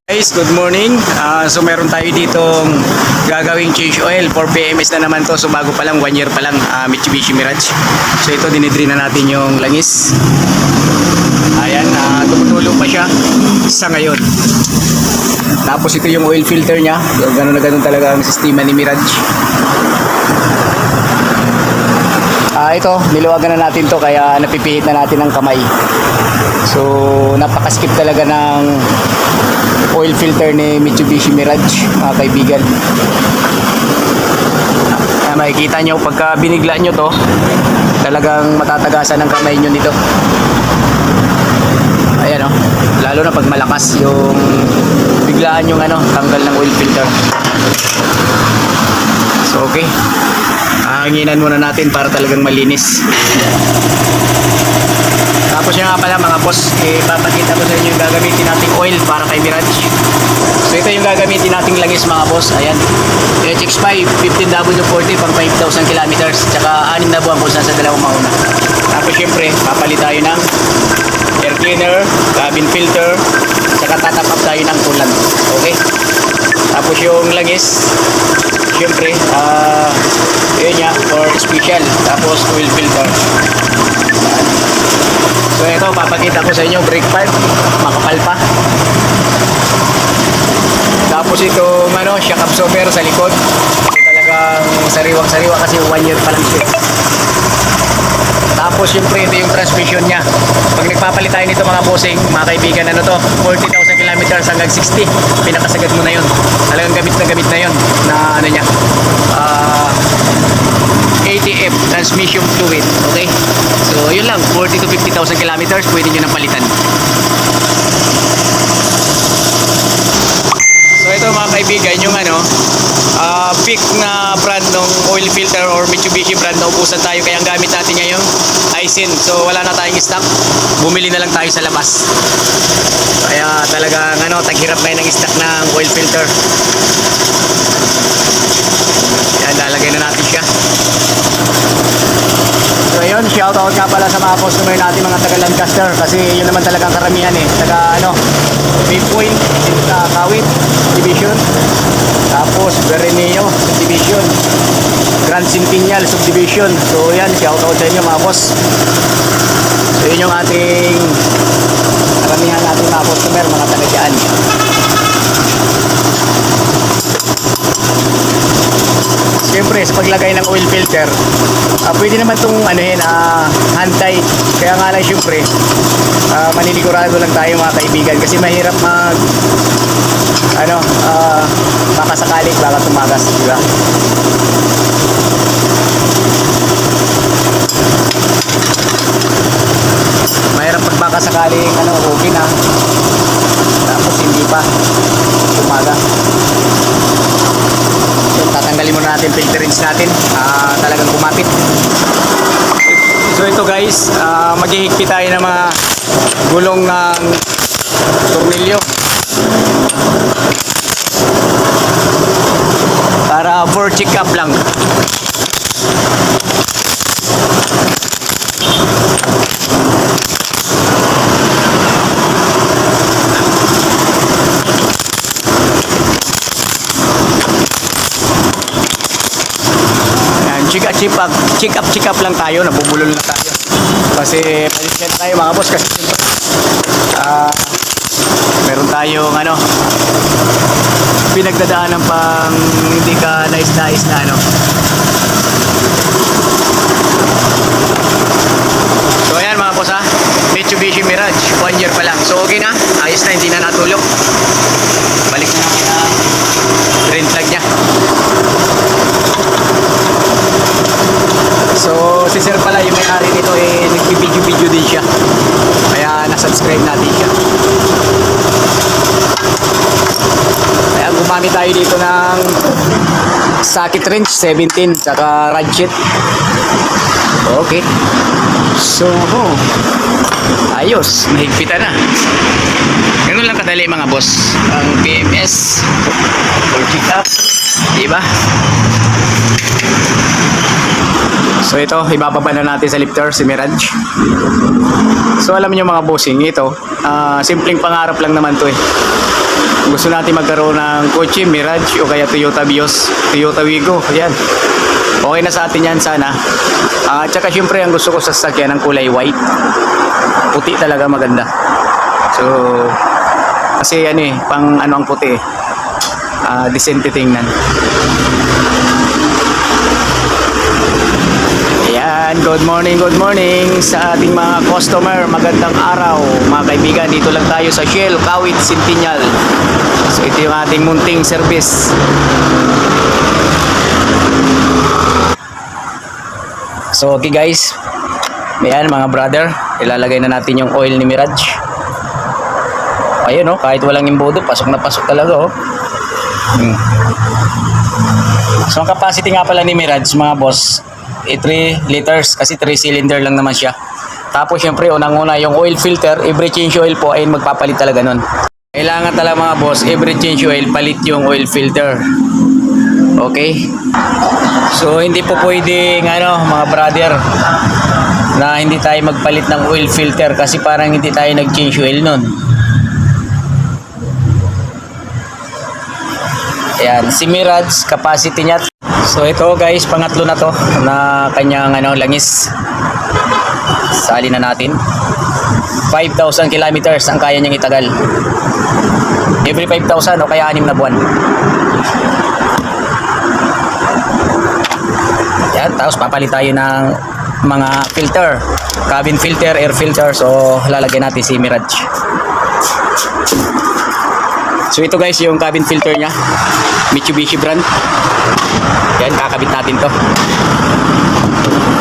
Guys, good morning. So meron tayo ditong gagawing change oil for PMS na naman to. So bago pa lang, 1 year pa lang, Mitsubishi Mirage. So ito, dinidri na natin yung langis. Ayan, tumutulo pa siya sa ngayon. Tapos ito yung oil filter niya. Ganun na ganun talaga ang sistema ni Mirage. Ito, niluwagan na natin to kaya napipihit na natin ang kamay. So napakaskip talaga ng oil filter ni Mitsubishi Mirage, mga kaibigan. Makikita nyo pagka binigla nyo to, talagang matatagasan ng kamay nyo nito. Ayan o, lalo na pag malakas yung biglaan yung tanggal ng oil filter. So okay, hanginan muna natin para talagang malinis. Tapos yun nga pala mga boss, ipapakita ko sa inyo yung gagamitin nating oil para kay Mirage. So ito yung gagamitin nating langis mga boss. Ayan, HX5 15W40 pang 5,000 kilometers, tsaka 6 na buwan kung saan sa dalawang mauna. Tapos syempre papalit tayo ng air cleaner, cabin filter, tsaka tatap up tayo ng coolant. Okay, tapos yung langis syempre yun nga for special. Tapos oil filter. So ito, papakita ko sa inyo, brake pad, makapal pa. Tapos itong shock absorber sa likod. Ito talagang sariwang-sariwa kasi 1 year pa lang siya. Tapos syempre ito yung transmission niya. Pag nagpapalit tayo nito mga bossing, mga kaibigan, 40,000 kilometers hanggang 60, pinakasagad mo na yun. Talagang gamit na yun na niya. ATF, transmission fluid. Okay, so yun lang, 40 to 50,000 kilometers pwede nyo nang palitan. So ito mga kaibigan, yung peak na brand ng oil filter or Mitsubishi brand, na ubusan tayo, kaya ang gamit natin ngayon Aisin. So wala na tayong stock, bumili na lang tayo sa labas. Kaya talagang taghirap na yun ang stock ng oil filter. Yan, lalagay na natin siya. So yun, shoutout nga pala sa mga customer natin, mga taga Lancaster, kasi yun naman talagang karamihan taga Big Point, Kawit Division, tapos Bereneo Subdivision, Grand Centennial Subdivision. So yan, shoutout sa inyo mga boss. So yun yung ating karamihan natin mga customer, mga taga dyan. Siyempre sa paglagay ng oil filter, pwede naman itong hand tie. Kaya nga lang siyempre maniligurado lang tayo mga kaibigan, kasi mahirap baka sakali baka tumagas, diba? Mahirap pag baka sakaling okay na tapos hindi pa tumaga. Tatanggalin muna natin filter rinse natin, talagang kumapit. So ito guys, maghihigpit tayo ng mga gulong ng tornilyo para for check up lang. Check up lang tayo, nabubulol na tayo. Kasi palit tayo mga boss, kasi meron tayong pinagdadaanan pang hindi ka nais-nais na So ayan mga boss, Mitsubishi Mirage, 1 year pa lang. So okay na, ayos na, hindi na natulog. Balik na natin ang drain plug nya. So si sir pala yung may-ari nito, nagbi-video din siya, kaya na-subscribe natin siya. Kaya gumamit tayo dito ng socket wrench 17 saka ratchet. Okay, so ayos, nahigpitan na. Ganun lang kadali mga boss ang PMS or check up, diba? So ito, ibababa na natin sa lifter si Mirage. So alam niyo mga bossing, ito simpleng pangarap lang naman to gusto natin magkaroon ng kotse, Mirage o kaya Toyota Vios, Toyota Wigo, ayan. Okay na sa atin yan sana. At saka syempre ang gusto ko sa sasakyan ng kulay white. Puti talaga maganda. So, kasi ano pang ano ang puti decent tingnan. Ayan, good morning sa ating mga customer. Magandang araw mga kaibigan. Dito lang tayo sa Shell, Kawit, Centennial. So ito yung ating munting service. So okay guys, ayan mga brother, ilalagay na natin yung oil ni Mirage. Ayun kahit walang imbodo, pasok na pasok talaga So ang capacity nga pala ni Mirage mga boss, 3 liters kasi 3 cylinder lang naman siya. Tapos syempre unang-una yung oil filter, every change oil po ay magpapalit talaga nun. Kailangan talaga mga boss, every change oil palit yung oil filter. Okay? So hindi po pwedeng mga brother na hindi tayo magpalit ng oil filter kasi parang hindi tayo nag-change oil nun. Ayan, si Mirage capacity niya. So ito guys, pangatlo na to na kanyang langis. Sali na natin. 5,000 kilometers ang kaya niyang itagal. Every 5,000 o kaya 6 na buwan. Yan, tapos papalit tayo ng mga filter, cabin filter, air filter. So lalagyan natin si Mirage. So ito guys yung cabin filter niya, Mitsubishi brand. Yan, kakabit natin to.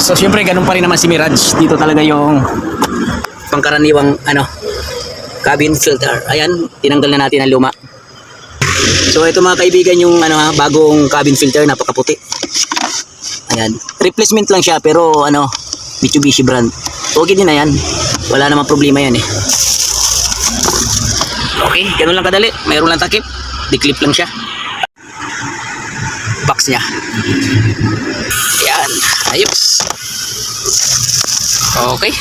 So syempre ganun pa rin naman si Mirage. Dito talaga yung pangkaraniwang cabin filter. Ayan, tinanggal na natin ang luma. So ito mga kaibigan yung bagong cabin filter, napakaputi. Ayan, replacement lang siya pero Mitsubishi brand. Okay din na yan. Wala namang problema yan Okay, ganun lang kadali. Mayroon lang takip. Di-clip lang siya. Box niya. Ayan. Ayos. Okay.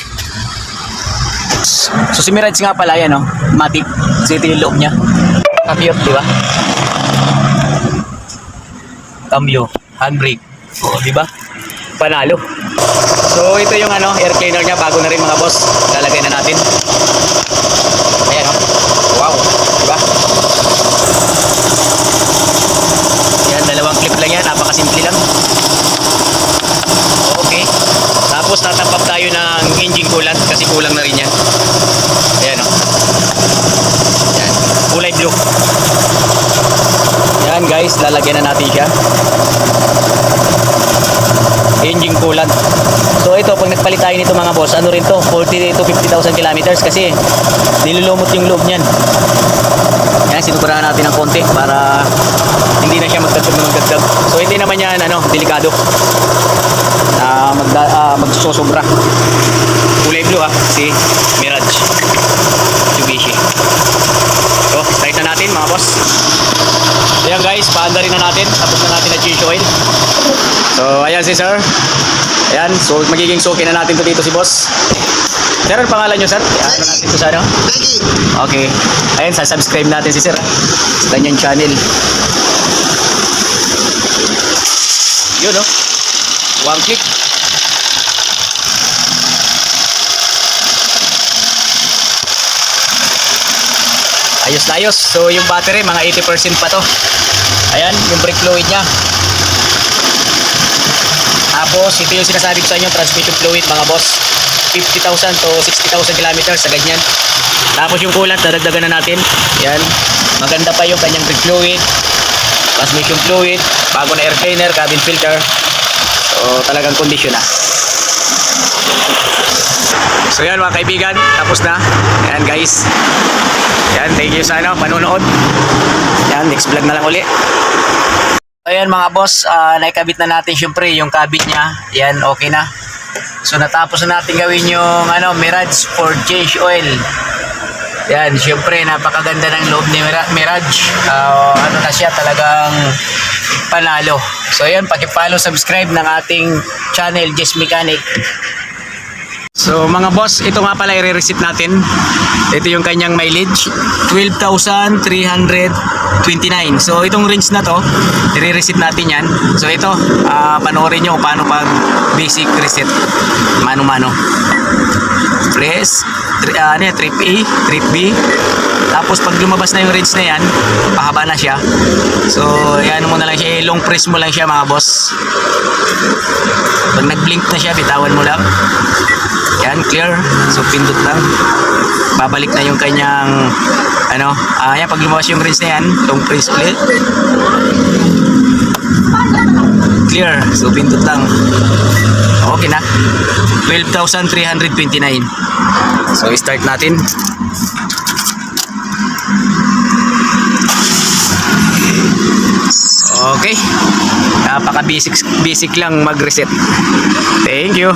So si Mirage nga pala yan Matic. So ito yung loob niya. Cambio, di ba? Cambio. Handbrake. Di ba? Panalo. So ito yung air cleaner niya. Bago na rin mga boss. Lalagay na natin. Ayan Wow, diba? Yan, dalawang clip lang yan, napakasimple lang. Okay. Tapos tatapap tayo ng engine coolant kasi kulang na rin yan. Ayan Yan, kulay blue. Yan guys, lalagyan na natin siya. Engine coolant. So ito, pag nagpalit tayo nito mga boss, ano rin to, 40 to 50,000 kilometers kasi nilulumot yung loob niyan. Yan, sinuburahan natin ng konti para hindi na siya magdagdag. So hindi naman yan delikado magsusobra. Kulay blue si Mirage Mitsubishi. So start na natin mga boss. Ayan guys, paanda rin na natin. Tapos na natin na change oil. So ayan si sir. Ayan, so magiging suki na natin to dito si boss. Sir, ang pangalan nyo sir? Ano natin to sa Okay. Ayan, subscribe natin si sir sa kanyang channel. Yun one click. Ayos na ayos. So yung battery mga 80% pa to. Ayan, yung brake fluid nya. Tapos ito yung sinasabi ko sa inyo, transmission fluid mga boss, 50,000 to 60,000 kilometers sa ganyan. Tapos yung coolant dadagdagan na natin. Yan, maganda pa yung kanyang brake fluid, transmission fluid, bago na air cleaner, cabin filter. So talagang kondisyon na. So yan mga kaibigan, tapos na. Yan guys. Yan, thank you sa panonood. Yan, next vlog na lang uli. Ayan mga boss, naikabit na natin syempre yung kabit niya. Yan, okay na. So natapos na natin gawin yung Mirage for change oil. Yan, syempre napakaganda ng loob ni Mirage. Na siya, talagang panalo. So ayan, paki-follow, subscribe ng ating channel, Jess Mechanic. So mga boss, ito nga pala i-reset natin. Ito yung kanyang mileage, 12,329. So itong range na to, i-reset natin yan. So ito, panoorin nyo paano pag basic reset. Mano-mano. Press, trip A, trip B. Tapos pag lumabas na yung range na yan, pahaba na siya. So yan mo na lang siya, long press mo lang siya mga boss. Pag nag-blink na siya, bitawan mo lang. Yan, clear. So pindot lang. Babalik na yung kanyang yan, pag lumabas yung range na yan, long press ulit. Clear. So pindot lang. Okay na. 12,329. So start natin. Okay. Napaka basic lang mag-reset. Thank you.